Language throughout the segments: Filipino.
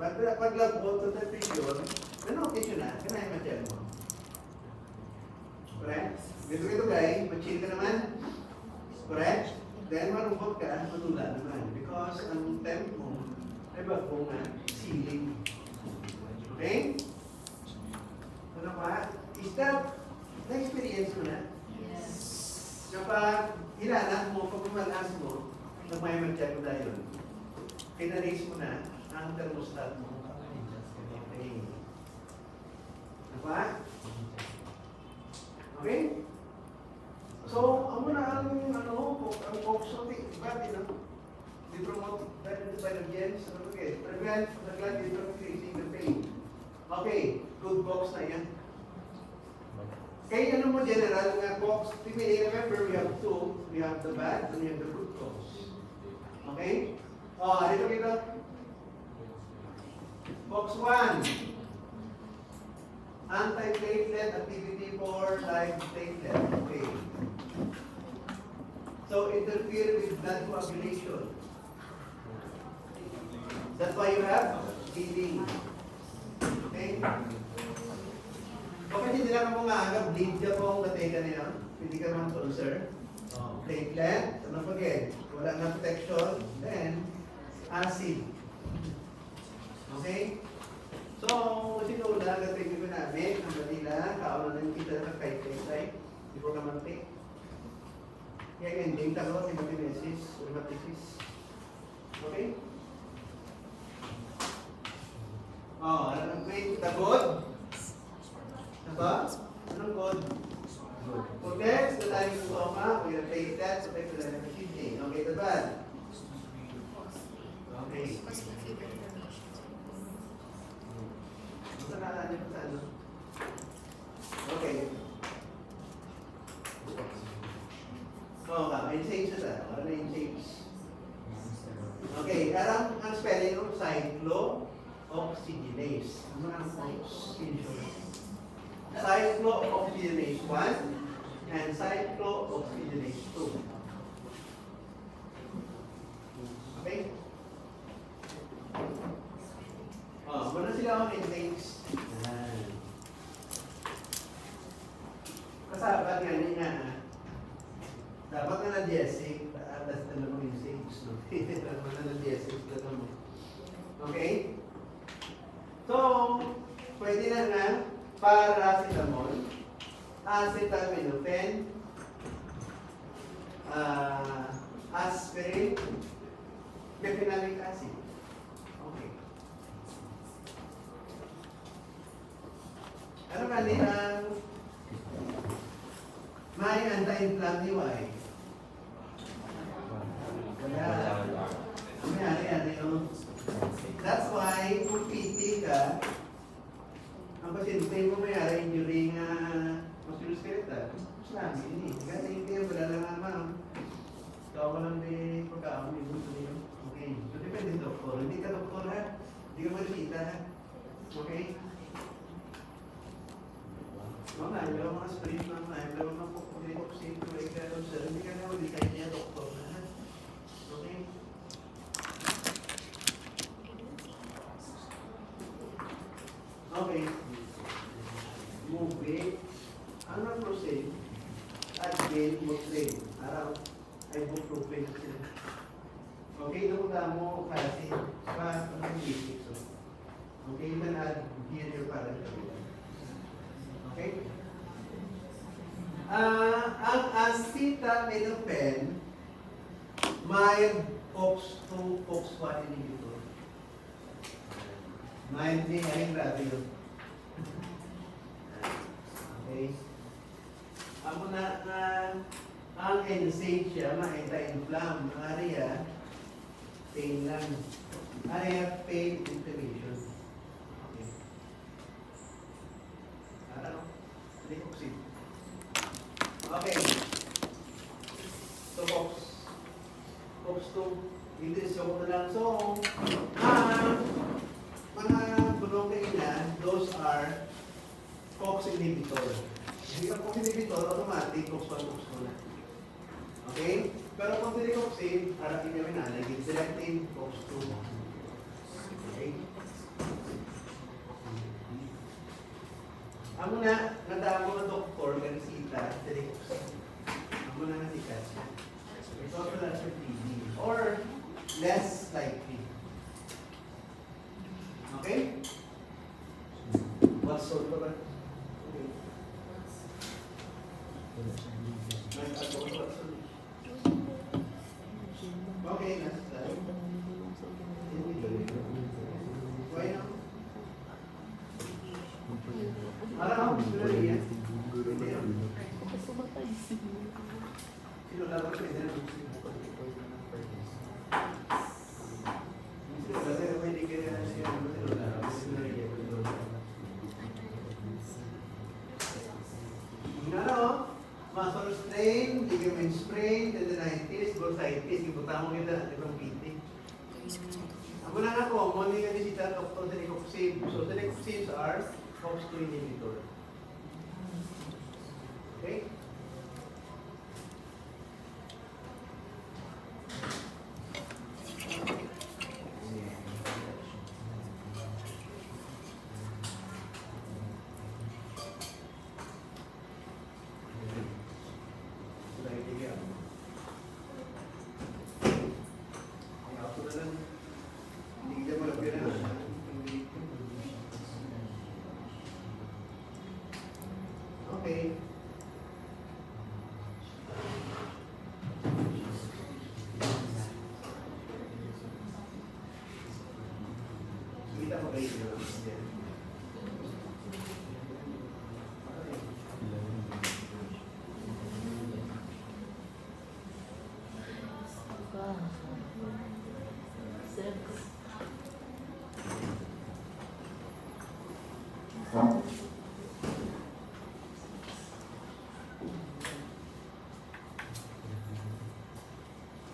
Pag labot sa temperature, nanotice yun na, kanahin ma-check mo. Correct? Ganito guys, mag-chill ka naman. Correct? Then marupot ka, matula naman. Because ang temp mo, ay ba po nga, ceiling. Okay? Ano pa? Is that, na-experience mo na? Yes. Kapag hilanak mo, pag umalas mo, nag may mag-check mo na yun. Pinaraise mo na ang thermostat mo. Okay. Ano pa? Okay? So, ang muna ang focus di promote by the gens, nag-land dito increasing the pain. Okay, good box na yan. Kaya ano mo general nga box, remember we have two, we have the bad and we have the good box. Okay? Dito kita. Box 1. Anti-platelet activity for live platelet. Okay. So interfere with blood coagulation. That's why you have bleeding. Okay? Bakit hindi lang mo nga agad bleed ka po ang nateka na yan? Hindi ka naman concern. Platelet, don't forget, wala na protection, then acid. Okay? So, kasi noon na, gagawin ko namin, ang Manila, kauna na yung kita na kay di ko naman take. Kaya ending talo, hematimesis, rheumaticus. Okay? Alam ang grade, tagod. Diba? Anong code? Protects the lining of the stomach, we replace that, protects the lining of the kidney. Okay, diba? Okay. Basta naalala niyo sa ano? Okay. Insage na. Ano na insage? Okay, ang spelling of cyclooxygenase. Ano ang oxygenase? Cyclooxygenase 1 and cyclooxygenase 2. Okay? Muna sila ang intakes. Kasabat nga niya dapat na na-diasic, atas na naman yung intakes. Dapat na na-diasic. Okay? So, pwede na nga paracetamol, acetaminophen, aspirin, mefenamic acid. Okay. Ano kanina may anti-inflammatory? That's why kung PT ka, ang pasyente mo may injury nga musculoskeletal. Saan? Ini. Kasi hindi yung wala lang naman. Ikaw ka lang may pagkaon. May gusto niyo. Okay. So, depende doktor. Hindi ka doktor ha. Hindi ka magsita ha. Okay? Mga ayaw mga sprint na ayaw mga pagkaksin. Hindi ka na ulit kayo niya doktor na ha. Okay? Okay. Movie. Ang nag-proceed at gain Muslim. Araw ibuprofen sila. Okay, nakuha mo kasi pa ang basic. Okay, man add here your parent. Okay? Ang acetaminophen may COX-2, COX-1 inhibitor. May ay grabe yun. Okay? Ang NSAID siya, ma-anti-inflam. Ang area, pain lang. Area, pain, inflammation. Okay. Ano? Hindi ko kasi. Okay. So, COX-2. Intention ko na lang. So, mga blockade na, those are COX inhibitor. Hindi ka COX inhibitor, automatic COX-1, COX-2 na. Okay? Pero kung hindi COX-in, harapin kami na, naging selective COX-2. Okay? Amo na, nadamo ng doktor, kanisita, telecoxib. Amo na nasikas. It's also not your TB. Or less likely. Okay? What's sort of okay. Okay, next slide. Why now? Alam mo, sila rin yan. Sino lang ko pwede na kasi hindi kaya siya muscle strain, ligament sprain, tendinitis, bursitis, ibutang mo kita, ibang PT. Amo na nga ko, mo ni nisita doktor telecoxib. So telecoxibs are COX-2 inhibitor. Okay? Okay. Kita mo kayo yun.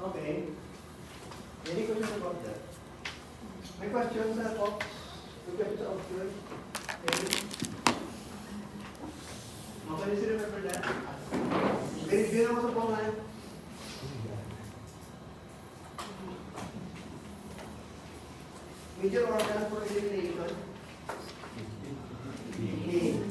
Okay. Any questions about that? May questions na po? May questions about yours? Okay, you remember that? Binigyan ako sa pangalan. Major organ for elimination? Okay.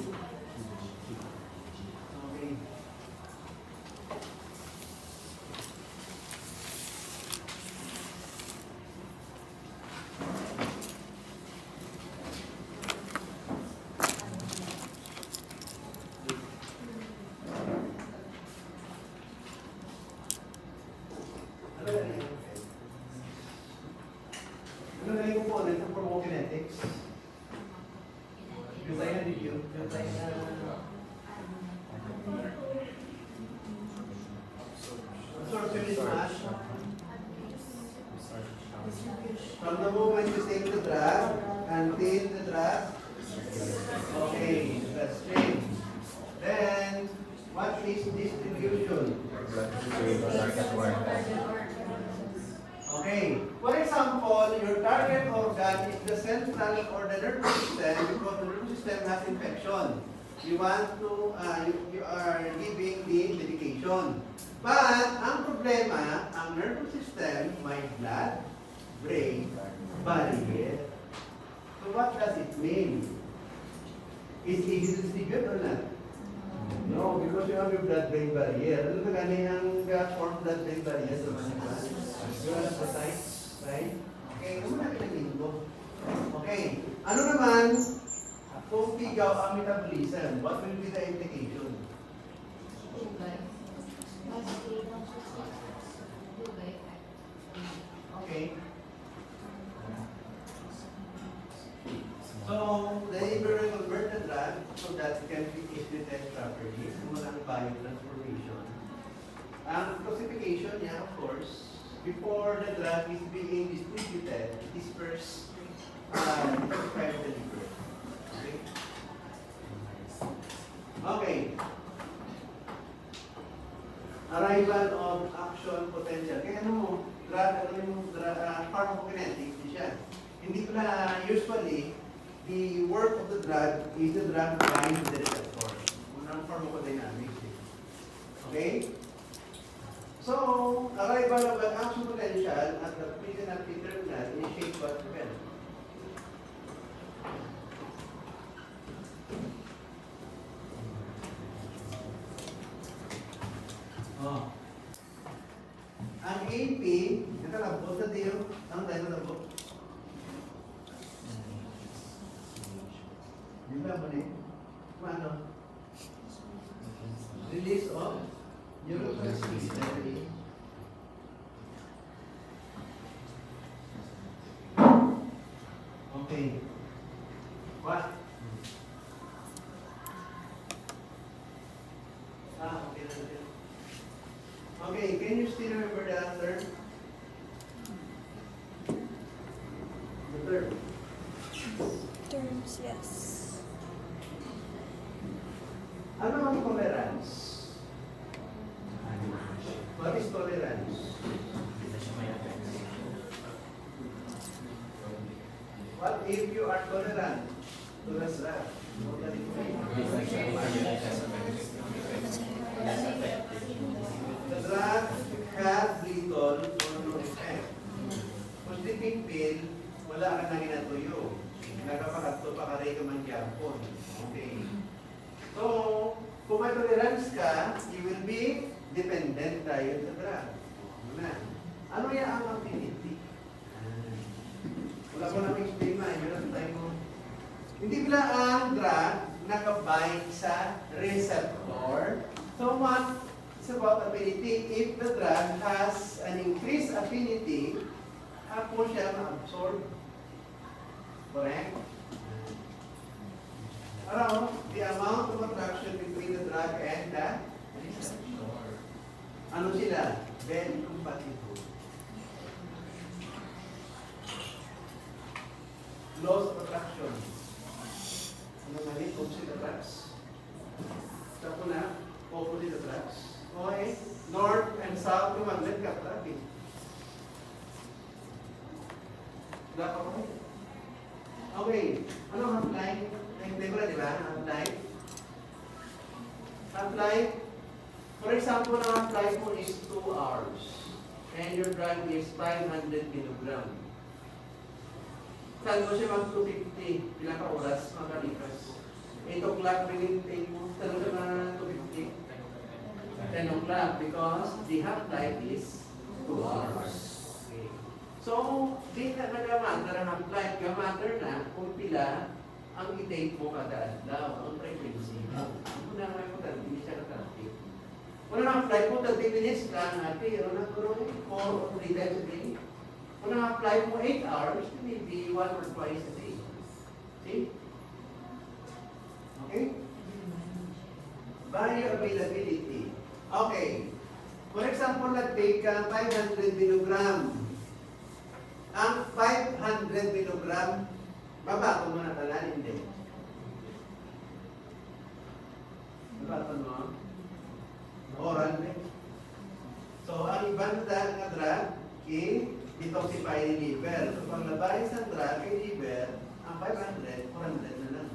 Ano na yung component ng pharmacokinetics? Yung tayo na review? Yung tayo na... Absorption is mass. From the moment you take the drug, until the drug, okay, that's straight. Then, what is distribution? Okay. For example, your target organ is the central or the nervous system because the nervous system has infection. You want to, you are giving the medication. But, ang problema, ang nervous system may blood, brain, barrier. So what does it mean? Is it easy to distribute or not? No, because you have your blood-brain barrier. Ano ba ganyan ang form blood-brain barrier sa mga blood? You are precise, right? Okay, kung na pinagin ko. Okay, ano naman kung tigaw ang metabolism? What will be the implication? Okay. So, the liver will convert the drug so that it can be excreted properly. Kung walang biotransformation. Ang classification niya, of course, before the drug is being distributed, it is first described the liver. Okay? Okay. Arrival of action potential. Kaya ano mo, drug, ano yung pharmacokinetics, di siya. Hindi pala usually, the work of the drug is the drug binds to the receptor. Unang pharmacodynamics. Okay? So, arrival of an action potential at the presynaptic terminal initiates what event? ba ni? Ano? Release of neurotransmitter. Okay. What? Okay. Okay, can you still remember the answer? The third. Terms, yes. Ano ang tolerance? What is tolerance? What if you are tolerant to the slap? The drug has little or no effect. Kung sleeping pill, wala ka na ginatuyo. Nagkapakadto pa ka rin naman yapon. Okay. So, kung may tolerance ka, you will be dependent tayo sa drug. Ano yan ang activity? Wala ko namin explain na. Meron tayo. Hindi pala ang drug nakabind sa receptor. So what is about affinity? If the drug has an increased affinity, hapon siya ma-absorb. Correct? Around the amount of attraction between the drug and the receptor. Ano sila? Very compatible. Laws of attraction. Ano nga rin? Opposite attracts. Tapos na, opposite attracts. Okay? North and south, yung magnet ka attract. Wala pa ko. Okay. Ano half-life? Hindi ba, di ba? Half-life. Half-life. For example, ang half-life mo is 2 hours. And your drug is 500 kilogram. Saan mo siya mag-250? Ilang ka oras makalipas? 8 o'clock rin mo. Saan mo siya mag-250? 10 o'clock because the half-life is 2 hours. Okay. So, di na nag-matter ang half-life. Ga-matter na kung pila ang i-take mo kada adlaw, ang frequency. Muna nga importante, hindi siya natanti. Kung ang half-life mo 30 minutes lang, pero nagkaroon 4 or 3 times a day. Kung na-apply mo 8 hours, maybe 1 or twice a day. See? Okay? Bioavailability. Okay. For example, nag-take ka 500 milligram. Ang 500 milligram, babato mo na talan, hindi. Babato mo? Oral din. So, ang ibanda nga drug, detoxify yung liver. So, pag nabayas ng drug kay liver, ang 500, 400 na lang.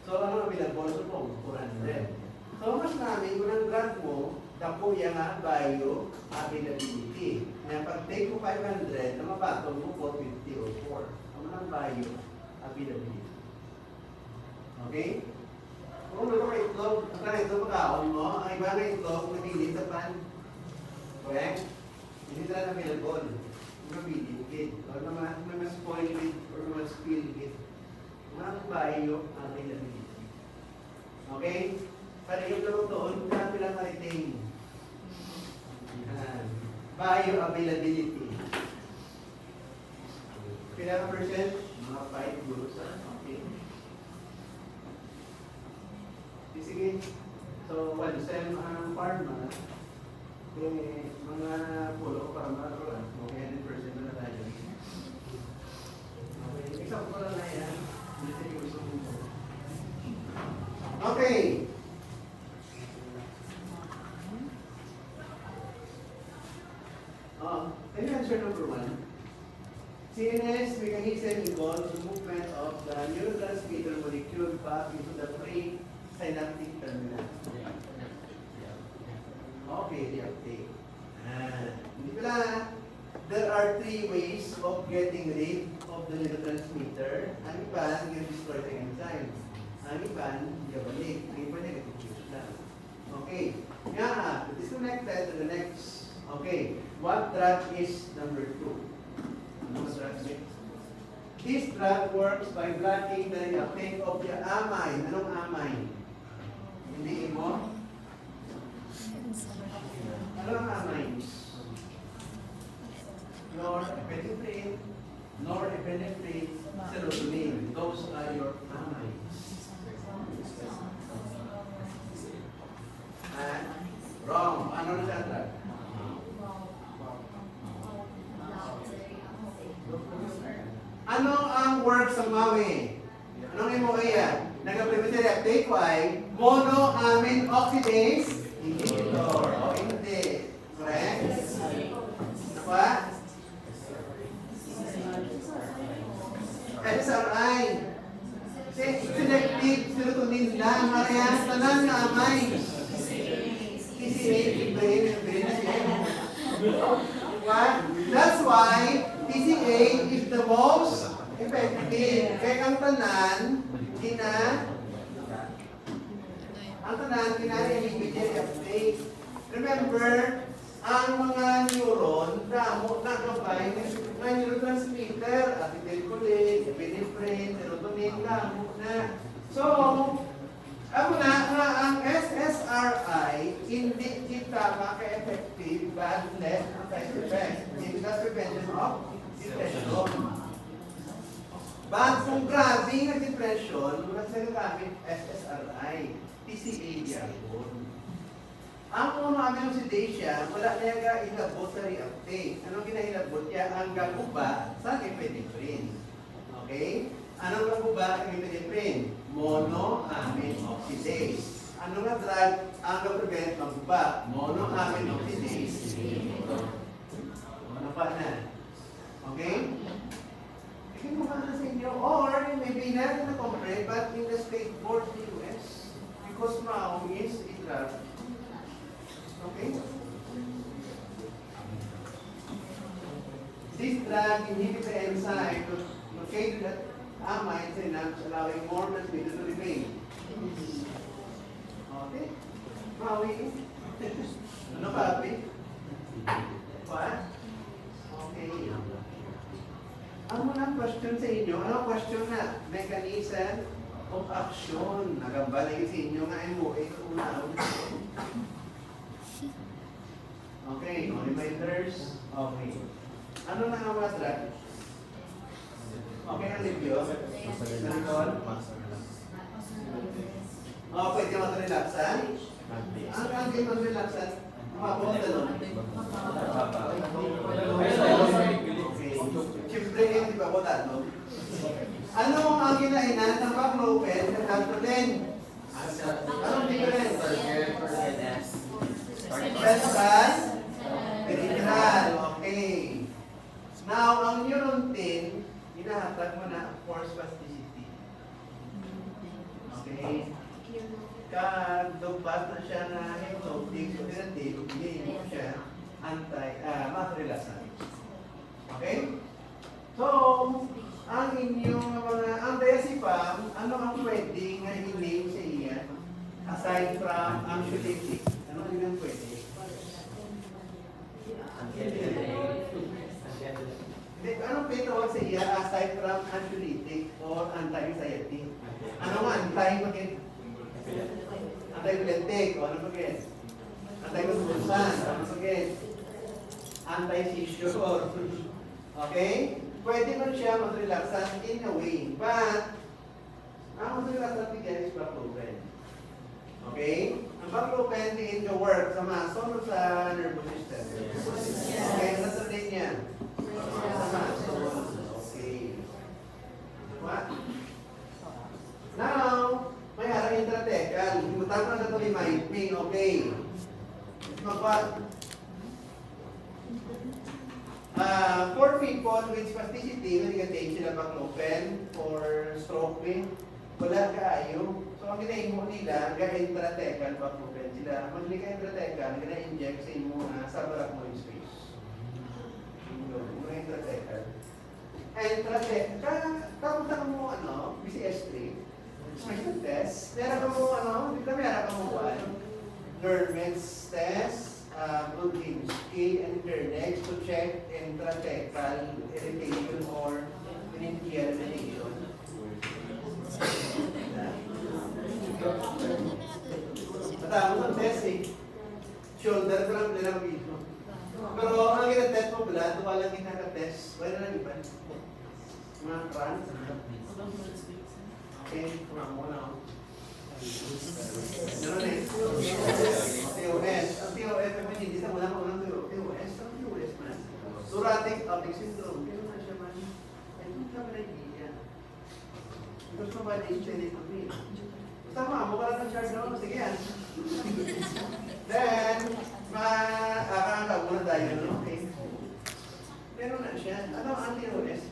So, ano ang available? So, 400. So, mas namin, kung ang drug mo, dako yung bioavailability. Ngayon, pag take mo 500, na mabato mo 450 or 4. Ang mga bioavailability. Okay? Kung ano ka itlog, ang ka itlog makaon mo, ang iba na itlog, nabilit sa pan. Correct? Hindi talaga available. Mabiligid. Or mas spoiled or mas spilled. Mga bioavailability. Okay? Para yung laro doon, kaya lang ma-retain. Bioavailability. Kailangan percent? Mga 5 guro sa okay. Sige. So, one sem ang pharma, mga pulo ko para makaroon. Okay, 100% na tayo. Okay, example lang na yan. Okay. Can you answer number 1? CNS mechanism involves the movement of the neurotransmitter molecule back into the pre-synaptic terminal. Okay, the uptake. Hindi pala, there are 3 ways of getting rid of the neurotransmitter. Ang iba, nag-destroy the enzyme. Ang iba, hindi balik. Ang iba, negative lang. Okay. Nga, disconnected to the next. Okay. What drug is number 2? Ano drug is? This drug works by blocking the reuptake of the amine. Anong amine? Hindi mo? Ano ang amines? Norepinephrine, serotonin. Those are your amines. And wrong. Ano na siya drug? Ano ang works ng MAOE? Anong MOA yan? Nag-prevent reuptake ay monoamine oxidase inhibitor. O hindi. Correct? Ano ba? SSRI. Selective serotonin lang. Marihan, tanan nga amines. TCA, that's why TCA is the most effective. Kaya ang tanan, immediate uptake. Remember, ang mga neuron, damo, nagabay, ng neurotransmitter, acetylcholine, epinephrine, serotonin, damo na. So, ang SSRI, hindi kita maka-effective but less ang side effects. Because prevention of depression. But kung grabe na depression, mas nagagamit SSRI, TCA diapon. Ang monoamine oxidase, wala na yung ilabot sa reuptake. Anong kinahilabot niya? Ang gaguba sa epinephrine. Okay? Anong gaguba ang epinephrine? Monoamine oxidase. Ano nga drug ang ga-prevent maguba? Monoamine oxidase. Ano pa na? Okay? Hindi mo ba na sa inyo? Or maybe not in the country, but in the state board in the US. Because now is a drug. Okay? This drug inhibits the enzyme located at amine synapse, allowing more transmitter to remain. Okay? Maui? Ano ka, Api? What? Okay. Ang mga question sa inyo, ano question na? Mechanism of action. Nagambala sa inyo nga MOA sa una. Okay, no reminders. Okay. Ano na ang mga drug? Okay ang review? Nalikon? Pwede mag-relaxan? Ang game mag-relaxan? Mabot na nun? Siyempre, hindi ba botan, no? Ano ang kinainan ng baclofen at Dantrolene? Anong difference? Central, peripheral. Okay. Now, ang neurontin, hinahatag mo na for spasticity. Okay. Kadugbat na siya na hypnotic, so pinatid, hindi mo siya mas-relaxan. Okay? So, ang inyong mga, ang diazepam, ano ang pwedeng nga i-name sa iya? Aside from anxiolytic. Ano yung pwede? Anong pinatawag sa iya aside from anxiolytic or anti-anxiety? Ano nga? Anti-epileptic. O ano pagin? Anti-convulsan. Ano pagin? Anti-seizure. Okay? Pwede man siya mag-relaxan in a way. But, ang mag-relaxan bigyan is baclofen. Okay? Ang baclofen in the work sa muscle sa nervous system. Okay, nasa din niya. Sa muscle. Okay. What? Now, may harang intrathecal. Imutan ko na ito ni Mike. Okay. Magwag. For people with spasticity, nag-take sila baclofen for stroke pain. Wala kaayo. So, ang ginahin nila, ga-intrathecal baclofen sila. Magli ka intrathecal, gina-inject sa imo sa baracmoid space. Mga intrathecal. Kapunta ka mo, BCS3, special test. Meron ka mo, meron ka mo Lermans test, Brudzinski and Kernex to check intrathecal irritation or meningeal shoulder ko lang nilang video. Pero ang ginatest mo pala, walang kinaka-test. Wala lang iba. Mga trans. Okay, kumamo na ako. Ano na TOS. Ang TOS, hindi sa wala ko ng TOS. Ang TOS man. Thoracic outlet syndrome. Pero na siya man. Ay, kung kami na hindi yan. Gusto ba na-initiate ko me? Tama, mukha lang ng charge na ako. Sige yan. Then, makakakaw muna tayo, no? Okay. Pero na siya. Ano ang TOS?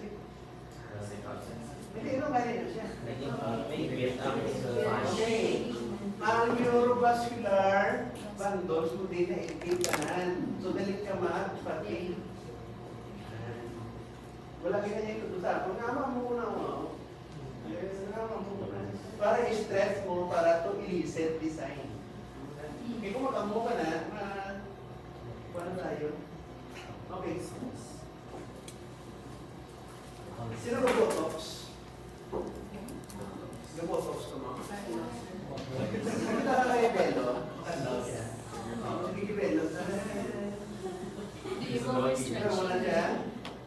Hindi, ano kaya na siya? Okay. Ang neurovascular bundles mo din na kanan. So, dalit ka pati. Wala ka niya ito sa ako. Nama mo muna ako. Nama mo muna. Para i-stress mo, para to illicit design. Okay, kung makamo ka na, paano tayo? Okay. Sino ba botox? Botox ka mo? Nakita ka kay Bello? Ano siya? Sige, Bello. Wala siya?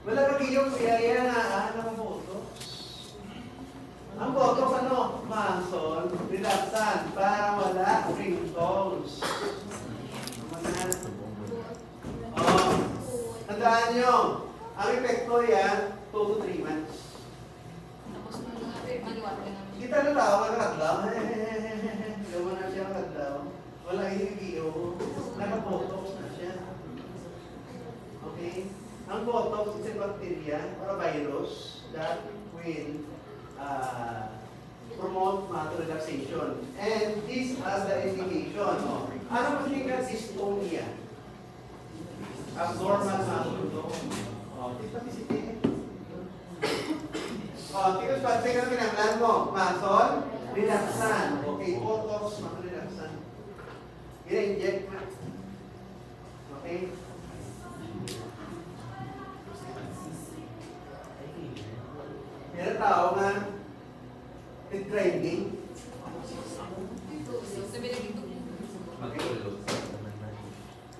Wala ka kiyong kaya na ng botox. Ang botox ano? Muscle, relaxant, para wala wrinkles. Oh, tandaan nyo, ang epekto yan, 2 to 3 months. Kita na tao, nakakadlaw. Gawa na siya nakakadlaw. Wala hinigiyo. Nakabotox na siya. Okay? Ang botox is a bacteria or a virus that will promote muscle relaxation. And this has the indication. Ano mo siya dystonia? Abnormal muscle tone. Because pag teka na pinaglan mo, muscle, relaxant. Okay, botox, muscle relaxant. Ina-inject mo. Okay? Meron tao nga, nag-grinding.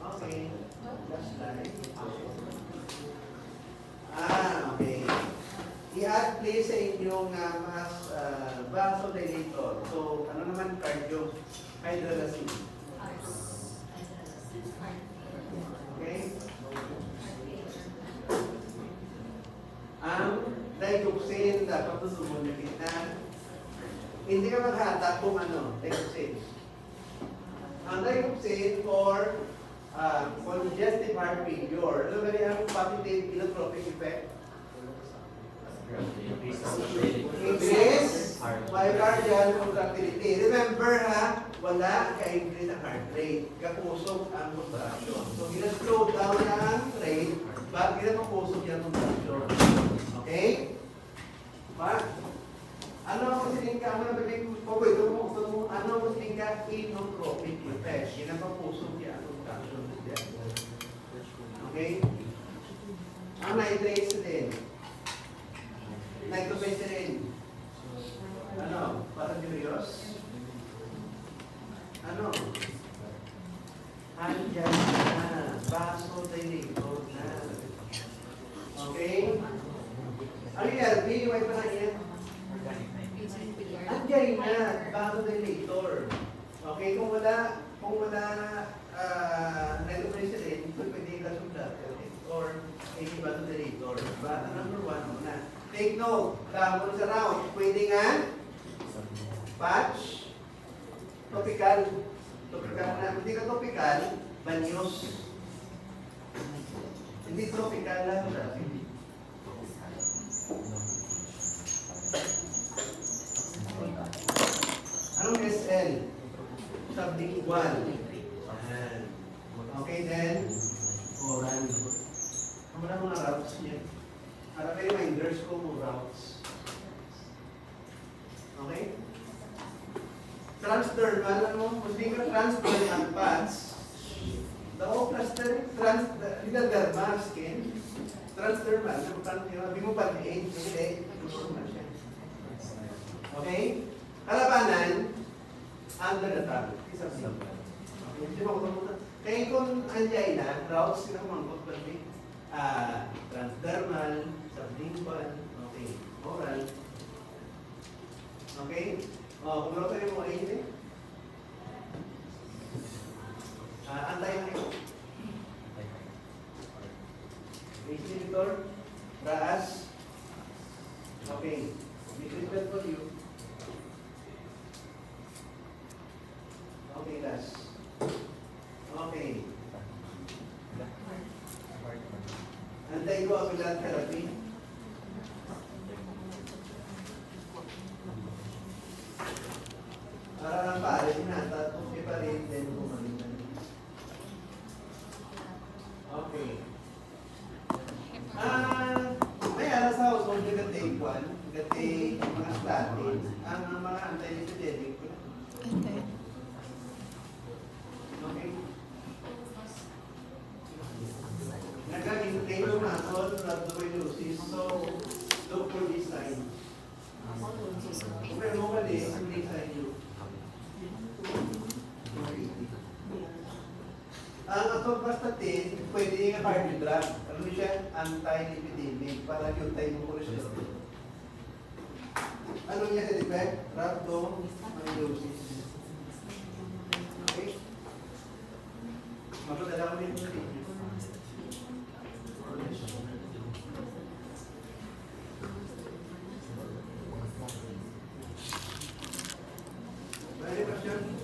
Okay. Last slide. Okay. I-add please sa inyong mas vasodilator. So, ano naman cardio? Hydralazine. Okay? Ang digoxin dapat sumunod kita. Hindi ka maghatak kung ano, digoxin. Ang digoxin for congestive heart failure. Ano ba yung positive inotropic effect? Increase myocardial contractility. Remember ha, wala ka-increase ang heart rate. Kapusog ang contraction. So, gina-slow down ang rate, bakit ginapapusog yung contraction? Okay? Pa? Ano ang sining ka? Ano ang bibig ko? Ano ang sining ka? Inotropic effect. Ginapapusog yung contraction. Okay? Ang nitrates din. Nitroglycerin. Ano? Parang curious? Ano? Andyan na. Vasodilator na. Okay? Ang ERP, yung ay pa na yan. Andyan na. Vasodilator. Okay? Kung wala nitroglycerin, pwede ka sulat. Or any vasodilator. Bata number 1 muna. Take note, tama sa round. Pwede nga patch, topical. Topical na. Hindi ka topical, banyos. Hindi tropical lang. Anong SL? Sublingual. Okay, then oral. Ano na mga routes niya? Para may reminders ko mo routes. Okay? Transdermal, ano? Kung hindi ka transdermal pads, daw transdermal skin, transdermal, sabi mo pa hindi, gusto na siya. Okay? Kalabanan, under the tongue. Isa-isa. Okay, hindi mo ko. Kaya ko routes sila kumangkot pati. Transdermal, sublingual, okay, oral. Okay? Kung natin mo ay hindi. Antayin na ito. Inhibitor, RAAS. Okay. Treatment for you. Okay, last. Okay. Anticoagulant therapy. Para lang paalis na, tapos pa rin, then bumalik na. Okay. May alas sa household na gatay kwan, gatay mga statin, ang mga anti-lipidemic. Okay. Okay. Nagka-intake yung nasol, rhabdomyolysis, so look for this sign. Kung normally, hindi sign yun. Ang atorvastatin, pwede yung cardio drug. Ano siya? Anti-lipidemic. Para yung tayo mo cholesterol. Ano niya sa defect? Rhabdomyolysis. Okay? Mapadala ko din yung video. May question?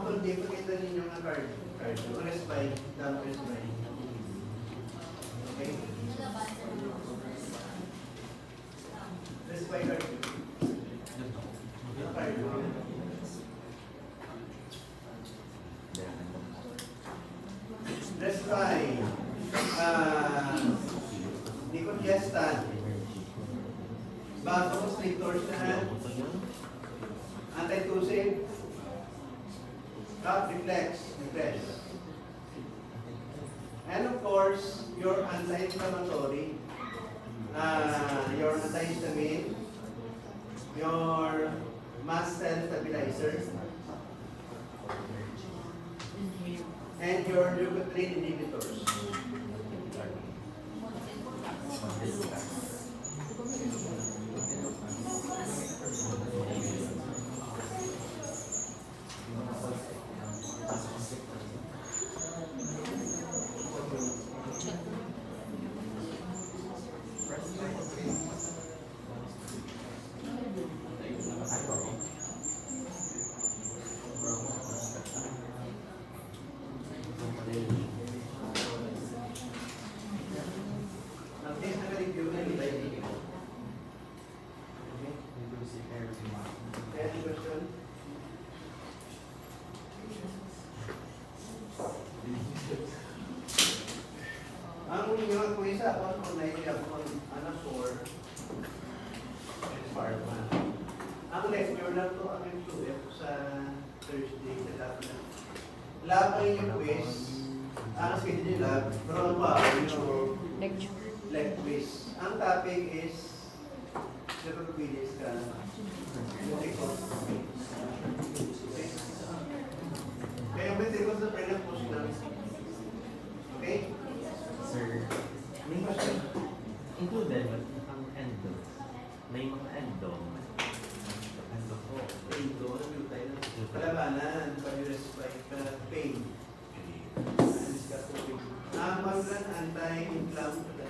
Kung di pakita ninyo ang card. Respite, down respite. Okay? Respite card. Card. Respite. Decongestant. Vasoconstrictors na. Antitussive. Cough reflex, refresh. And of course, your anti-inflammatory, your antihistamine, your mast cell stabilizer, and your leukotriene inhibitors. Any question? Ang inyong kuwisa ako kung naiiyak ko anak or part 1. Ang lecture lang to ang MQF sa Thursday sa Dapat. Lab ay yung quiz. Ang schedule lab, pero ba yung lecture quiz. Ang topic is Lepropilis ka. Kaya may tingos na pregnant po sila. Okay? Sir, may question. Included ang endo. May mga endo. Endo po. Endo, nabilo tayo na. Palabanan, pag-respite, pain. Ang magulan, anti-inflammatory.